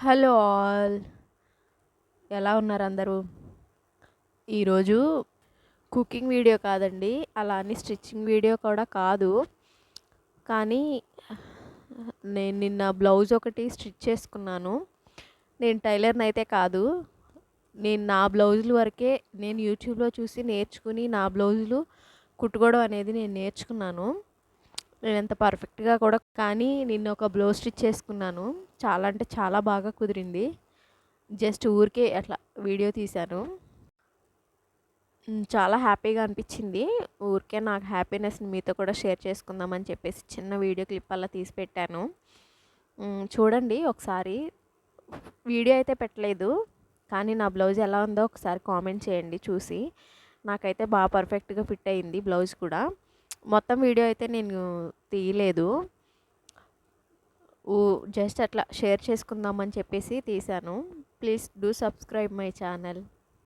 Hello all, ఎలా ఉన్నారు అందరూ? ఈరోజు కుకింగ్ వీడియో కాదండి, అలా అని స్టిచ్చింగ్ వీడియో కూడా కాదు. కానీ నేను నిన్న బ్లౌజ్ ఒకటి స్టిచ్ చేసుకున్నాను. నేను టైలర్ని అయితే కాదు. నేను నా బ్లౌజుల వరకే నేను యూట్యూబ్లో చూసి నేర్చుకుని నా బ్లౌజులు కుట్టుకోవడం అనేది నేను నేర్చుకున్నాను. నేను ఎంత పర్ఫెక్ట్గా కూడా కానీ నిన్న ఒక బ్లౌజ్ స్టిచ్ చేసుకున్నాను. చాలా అంటే చాలా బాగా కుదిరింది. జస్ట్ ఊరికే అట్లా వీడియో తీశాను. చాలా హ్యాపీగా అనిపించింది. ఊరికే నాకు హ్యాపీనెస్ని మీతో కూడా షేర్ చేసుకుందామని చెప్పేసి చిన్న వీడియో క్లిప్ అలా తీసి పెట్టాను. చూడండి ఒకసారి. వీడియో అయితే పెట్టలేదు, కానీ నా బ్లౌజ్ ఎలా ఉందో ఒకసారి కామెంట్ చేయండి చూసి. నాకైతే బాగా పర్ఫెక్ట్గా ఫిట్ అయింది బ్లౌజ్ కూడా. మొత్తం వీడియో అయితే నేను తీయలేదు, జస్ట్ అట్లా షేర్ చేసుకుందామని చెప్పేసి తీశాను. Please do subscribe my channel.